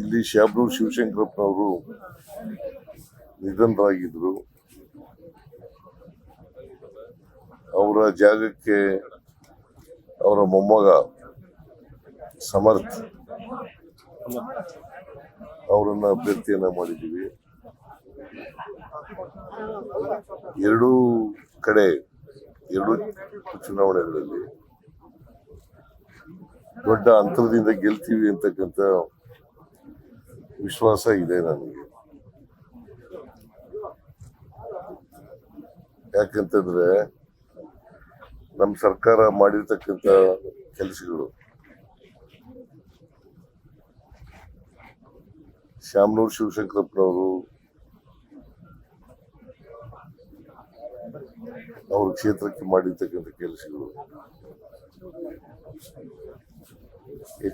ಇಲ್ಲಿ ಶಾಬ್ನೂರ್ ಶಿವಶಂಕರಪ್ಪನವರು ನಿಧನರಾಗಿದ್ರು. ಅವರ ಜಾಗಕ್ಕೆ ಅವರ ಮೊಮ್ಮಗ ಸಮರ್ಥ್ ಅವರನ್ನ ಅಭ್ಯರ್ಥಿಯನ್ನ ಮಾಡಿದ್ದೀವಿ. ಎರಡೂ ಕಡೆ ಎರಡು ಚುನಾವಣೆಗಳಲ್ಲಿ ದೊಡ್ಡ ಅಂತರದಿಂದ ಗೆಲ್ತೀವಿ ಅಂತಕ್ಕಂಥ ವಿಶ್ವಾಸ ಇದೆ ನನಗೆ. ಯಾಕಂತಂದ್ರೆ ನಮ್ಮ ಸರ್ಕಾರ ಮಾಡಿರ್ತಕ್ಕಂಥ ಕೆಲಸಗಳು, ಶಾಮನೂರು ಶಿವಶಂಕರಪ್ಪನವರು ಅವ್ರ ಕ್ಷೇತ್ರಕ್ಕೆ ಮಾಡಿರ್ತಕ್ಕಂಥ ಕೆಲಸಗಳು,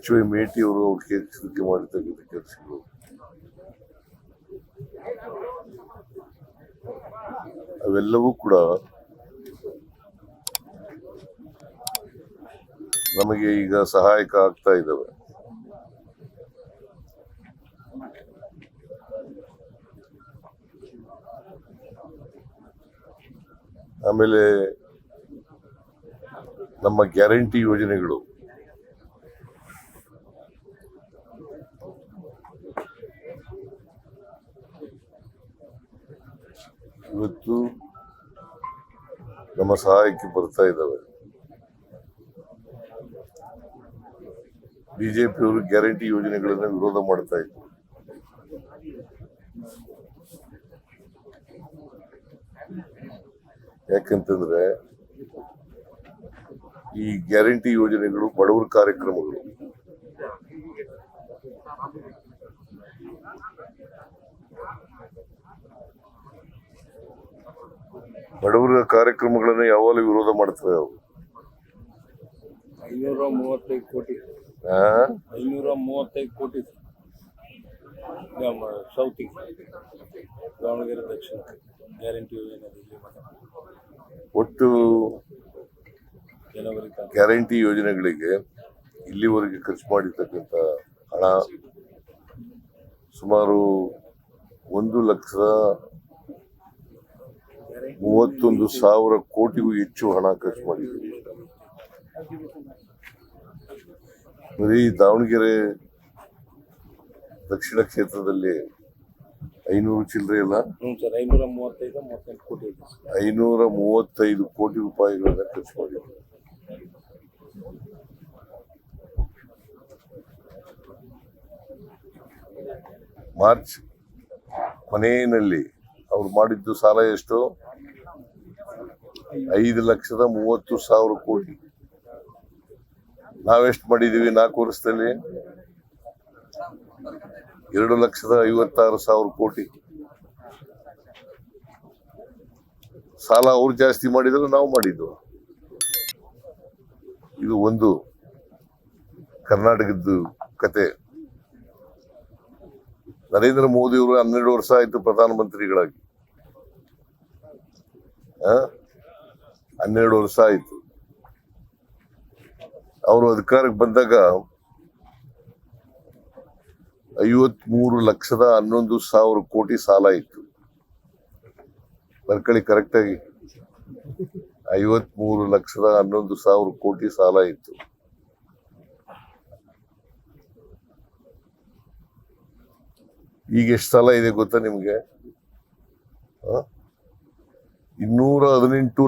HY ಮೇಟಿ ಅವರು ಅವ್ರ ಕ್ಷೇತ್ರಕ್ಕೆ ಮಾಡಿರ್ತಕ್ಕಂಥ ಕೆಲಸಗಳು, ಅವೆಲ್ಲವೂ ಕೂಡ ನಮಗೆ ಈಗ ಸಹಾಯಕ ಆಗ್ತಾ ಇದ್ದಾವೆ. ಆಮೇಲೆ ನಮ್ಮ ಗ್ಯಾರಂಟಿ ಯೋಜನೆಗಳು ಇವತ್ತು ನಮ್ಮ ಸಹಾಯಕ್ಕೆ ಬರ್ತಾ ಇದ್ದಾವೆ. ಬಿಜೆಪಿಯವರು ಗ್ಯಾರಂಟಿ ಯೋಜನೆಗಳನ್ನ ವಿರೋಧ ಮಾಡ್ತಾ ಇದ್ರು. ಯಾಕಂತಂದ್ರೆ ಈ ಗ್ಯಾರಂಟಿ ಯೋಜನೆಗಳು ಬಡವರ ಕಾರ್ಯಕ್ರಮಗಳು. ಬಡವರ ಕಾರ್ಯಕ್ರಮಗಳನ್ನ ಯಾವಾಗಲೂ ವಿರೋಧ ಮಾಡ್ತಾರೆ ಅವರು. 535 ಕೋಟಿ 535 ಕೋಟಿ ಸೌತಿಗೆ ದಾವಣಗೆರೆ ದಕ್ಷಿಣ ಗ್ಯಾರಂಟಿ ಯೋಜನೆ ಒಟ್ಟು ಗ್ಯಾರಂಟಿ ಯೋಜನೆಗಳಿಗೆ ಇಲ್ಲಿವರೆಗೆ ಖರ್ಚು ಮಾಡಿರ್ತಕ್ಕಂಥ ಹಣ ಸುಮಾರು 1,31,000 ಕೋಟಿಗೂ ಹೆಚ್ಚು ಹಣ ಖರ್ಚು ಮಾಡಿದ್ದೀವಿ. ಬರೀ ದಾವಣಗೆರೆ ದಕ್ಷಿಣ ಕ್ಷೇತ್ರದಲ್ಲಿ 500 ಚಿಲ್ಲರೆ ಇಲ್ಲ 535 ಕೋಟಿ ರೂಪಾಯಿಗಳನ್ನ ಖರ್ಚು ಮಾಡಿದ್ದೀವಿ. ಮಾರ್ಚ್ ಕೊನೆಯಲ್ಲಿ ಅವ್ರು ಮಾಡಿದ್ದು ಸಾಲ ಎಷ್ಟು? 5,30,000 ಕೋಟಿ. ನಾವೆಷ್ಟು ಮಾಡಿದೀವಿ 4 ವರ್ಷದಲ್ಲಿ? 2,56,000 ಕೋಟಿ. ಸಾಲ ಅವ್ರು ಜಾಸ್ತಿ ಮಾಡಿದ್ರು, ನಾವು ಮಾಡಿದ್ದು. ಇದು ಒಂದು ಕರ್ನಾಟಕದ್ದು ಕತೆ. ನರೇಂದ್ರ ಮೋದಿ ಅವರು 12 ವರ್ಷ ಆಯ್ತು ಪ್ರಧಾನಮಂತ್ರಿಗಳಾಗಿ. 12 ವರ್ಷ ಆಯ್ತು. ಅವರು ಅಧಿಕಾರಕ್ಕೆ ಬಂದಾಗ 53,11,000 ಕೋಟಿ ಸಾಲ ಇತ್ತು. ಬರ್ಕಳಿ ಕರೆಕ್ಟಾಗಿ 53,11,000 ಕೋಟಿ ಸಾಲ ಇತ್ತು. ಈಗ ಎಷ್ಟು ಸಾಲ ಇದೆ ಗೊತ್ತಾ ನಿಮ್ಗೆ? 218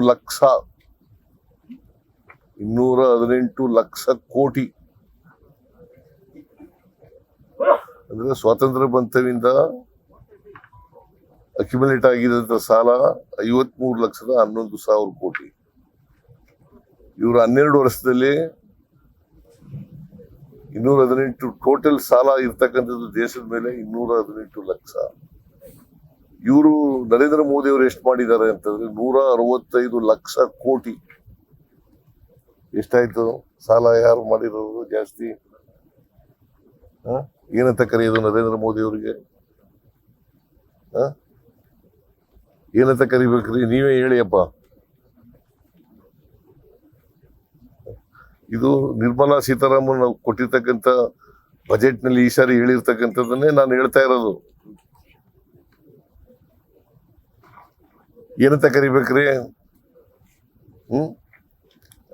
ಲಕ್ಷ ಕೋಟಿ. ಅಂದ್ರೆ ಸ್ವಾತಂತ್ರ್ಯ ಬಂತವಿಂದ ಅಕ್ಯುಮುಲೇಟ್ ಆಗಿದ್ದಂತ ಸಾಲ 53,11,000 ಕೋಟಿ. ಇವರು 12 ವರ್ಷದಲ್ಲಿ 218 ಟೋಟಲ್ ಸಾಲ ಇರ್ತಕ್ಕಂಥದ್ದು ದೇಶದ ಮೇಲೆ 218 ಲಕ್ಷ. ಇವರು ನರೇಂದ್ರ ಮೋದಿ ಅವರು ಎಷ್ಟು ಮಾಡಿದ್ದಾರೆ ಅಂತಂದ್ರೆ 165 ಲಕ್ಷ ಕೋಟಿ. ಎಷ್ಟಾಯ್ತು ಸಾಲ? ಯಾರು ಮಾಡಿರೋದು ಜಾಸ್ತಿ? ಏನಂತ ಕರೆಯೋದು ನರೇಂದ್ರ ಮೋದಿ ಅವರಿಗೆ? ಏನಂತ ಕರಿಬೇಕ್ರಿ? ನೀವೇ ಹೇಳಿಯಪ್ಪ. ಇದು ನಿರ್ಮಲಾ ಸೀತಾರಾಮನ್ ಕೊಟ್ಟಿರ್ತಕ್ಕಂಥ ಬಜೆಟ್ನಲ್ಲಿ ಈ ಸಾರಿ ಹೇಳಿರ್ತಕ್ಕಂಥದ್ದನ್ನೇ ನಾನು ಹೇಳ್ತಾ ಇರೋದು. ಏನಂತ ಕರಿಬೇಕ್ರಿ?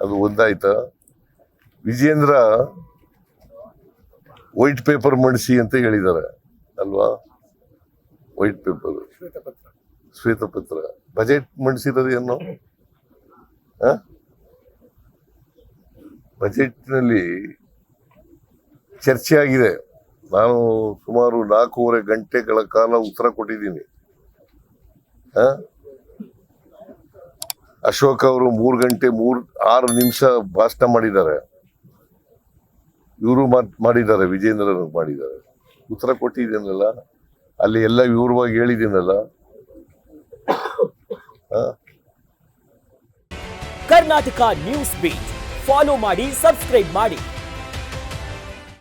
ಅದು ಒಂದಾಯ್ತಾ? ವಿಜೇಂದ್ರ ವೈಟ್ ಪೇಪರ್ ಮಾಡಿಸಿ ಅಂತ ಹೇಳಿದ್ದಾರೆ ಅಲ್ವಾ? ವೈಟ್ ಪೇಪರ್, ಶ್ವೇತಪತ್ರ. ಬಜೆಟ್ ಮಂಡಿಸಿರೋದು ಏನು? ಬಜೆಟ್ನಲ್ಲಿ ಚರ್ಚೆ ಆಗಿದೆ. ನಾನು ಸುಮಾರು 4.5 ಗಂಟೆಗಳ ಕಾಲ ಉತ್ತರ ಕೊಟ್ಟಿದ್ದೀನಿ. ಅಶೋಕ್ ಅವರು 3 ಗಂಟೆ 6 ನಿಮಿಷ ಭಾಷಣ ಮಾಡಿದ್ದಾರೆ. ಇವರು ಮಾಡಿದ್ದಾರೆ, ವಿಜೇಂದ್ರ ಮಾಡಿದ್ದಾರೆ. ಉತ್ತರ ಕೊಟ್ಟಿದ್ದೀನಲ್ಲ, ಅಲ್ಲಿ ಎಲ್ಲ ವಿವರವಾಗಿ ಹೇಳಿದ್ದೀನಲ್ಲ. ಕರ್ನಾಟಕ ನ್ಯೂಸ್ ಬೀಟ್ ಫಾಲೋ ಮಾಡಿ, ಸಬ್ಸ್ಕ್ರೈಬ್ ಮಾಡಿ.